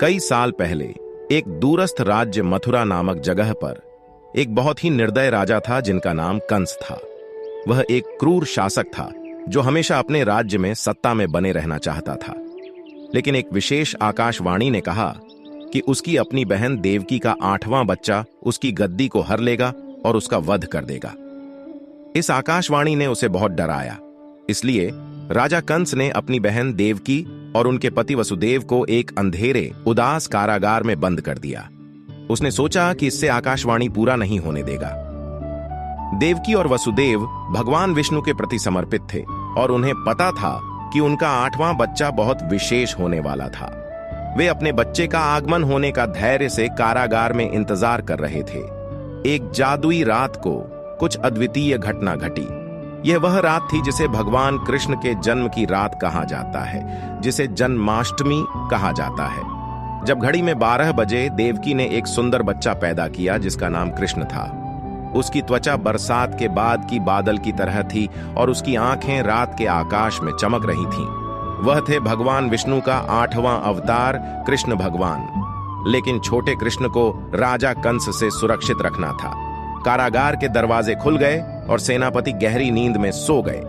कई साल पहले एक दूरस्थ राज्य मथुरा नामक जगह पर एक बहुत ही निर्दय राजा था जिनका नाम कंस था। वह एक क्रूर शासक था जो हमेशा अपने राज्य में सत्ता में बने रहना चाहता था। लेकिन एक विशेष आकाशवाणी ने कहा कि उसकी अपनी बहन देवकी का 8वां बच्चा उसकी गद्दी को हर लेगा और उसका वध कर देगा। इस आकाशवाणी ने उसे बहुत डराया। इसलिए राजा कंस ने अपनी बहन देवकी और उनके पति वसुदेव को एक अंधेरे उदास कारागार में बंद कर दिया। उसने सोचा कि इससे आकाशवाणी पूरा नहीं होने देगा। देवकी और वसुदेव भगवान विष्णु के प्रति समर्पित थे और उन्हें पता था कि उनका 8वां बच्चा बहुत विशेष होने वाला था। वे अपने बच्चे का आगमन होने का धैर्य से कारागार में इंतजार कर रहे थे। एक जादुई रात को कुछ अद्वितीय घटना घटी। यह वह रात थी जिसे भगवान कृष्ण के जन्म की रात कहा जाता है, जिसे जन्माष्टमी कहा जाता है। जब घड़ी में 12 बजे देवकी ने एक सुंदर बच्चा पैदा किया जिसका नाम कृष्ण था। उसकी त्वचा बरसात के बाद की बादल की तरह थी और उसकी आंखें रात के आकाश में चमक रही थीं। वह थे भगवान विष्णु का 8वां अवतार कृष्ण भगवान। लेकिन छोटे कृष्ण को राजा कंस से सुरक्षित रखना था। कारागार के दरवाजे खुल गए और सेनापति गहरी नींद में सो गए।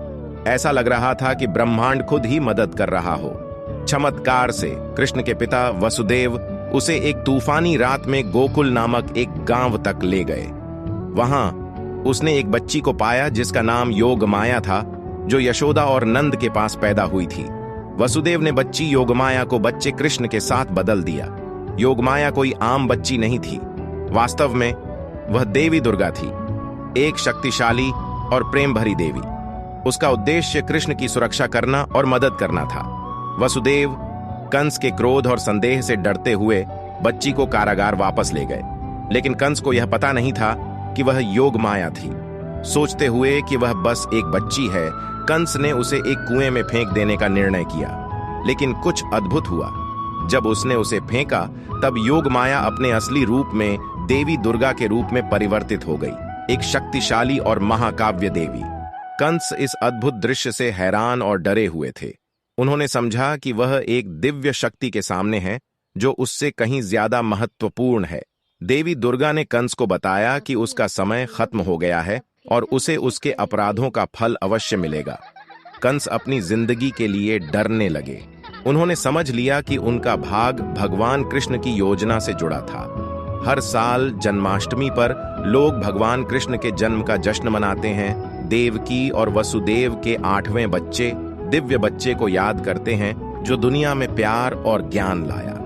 ऐसा लग रहा था कि ब्रह्मांड खुद ही मदद कर रहा हो। चमत्कार से कृष्ण के पिता वसुदेव उसे एक तूफानी रात में गोकुल नामक एक गांव तक ले गए। वहां उसने एक बच्ची को पाया जिसका नाम योगमाया था, जो यशोदा और नंद के पास पैदा हुई थी। वसुदेव ने बच्ची योगमाया को बच्चे कृष्ण के साथ बदल दिया। योगमाया कोई आम बच्ची नहीं थी। वास्तव में वह देवी दुर्गा थी, एक शक्तिशाली और प्रेम भरी देवी। उसका उद्देश्य कृष्ण की सुरक्षा करना और मदद करना था। वसुदेव कंस के क्रोध और संदेह से डरते हुए बच्ची को कारागार वापस ले गए। लेकिन कंस को यह पता नहीं था कि वह योगमाया थी। सोचते हुए कि वह बस एक बच्ची है, कंस ने उसे एक कुएं में फेंक देने का निर्णय किया। लेकिन कुछ अद्भुत हुआ। जब उसने उसे फेंका तब योगमाया अपने असली रूप में देवी दुर्गा के रूप में परिवर्तित हो गई, एक शक्तिशाली और महाकाव्य देवी। कंस इस अद्भुत दृश्य से हैरान और डरे हुए थे। उन्होंने समझा कि वह एक दिव्य शक्ति के सामने है जो उससे कहीं ज्यादा महत्वपूर्ण है। देवी दुर्गा ने कंस को बताया कि उसका समय खत्म हो गया है और उसे उसके अपराधों का फल अवश्य मिलेगा। कंस अपनी जिंदगी के लिए डरने लगे। उन्होंने समझ लिया कि उनका भाग भगवान कृष्ण की योजना से जुड़ा था। हर साल जन्माष्टमी पर लोग भगवान कृष्ण के जन्म का जश्न मनाते हैं। देवकी और वसुदेव के 8वें बच्चे, दिव्य बच्चे को याद करते हैं जो दुनिया में प्यार और ज्ञान लाया।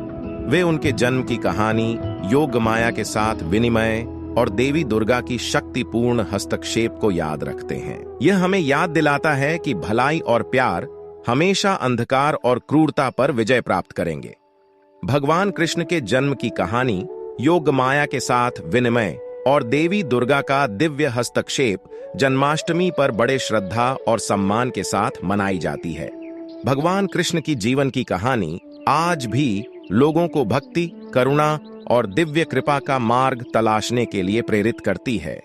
वे उनके जन्म की कहानी, योगमाया के साथ विनिमय और देवी दुर्गा की शक्तिपूर्ण हस्तक्षेप को याद रखते हैं। यह हमें याद दिलाता है कि भलाई और प्यार हमेशा अंधकार और क्रूरता पर विजय प्राप्त करेंगे। भगवान कृष्ण के जन्म की कहानी, योगमाया के साथ विनिमय और देवी दुर्गा का दिव्य हस्तक्षेप जन्माष्टमी पर बड़े श्रद्धा और सम्मान के साथ मनाई जाती है। भगवान कृष्ण की जीवन की कहानी आज भी लोगों को भक्ति, करुणा और दिव्य कृपा का मार्ग तलाशने के लिए प्रेरित करती है।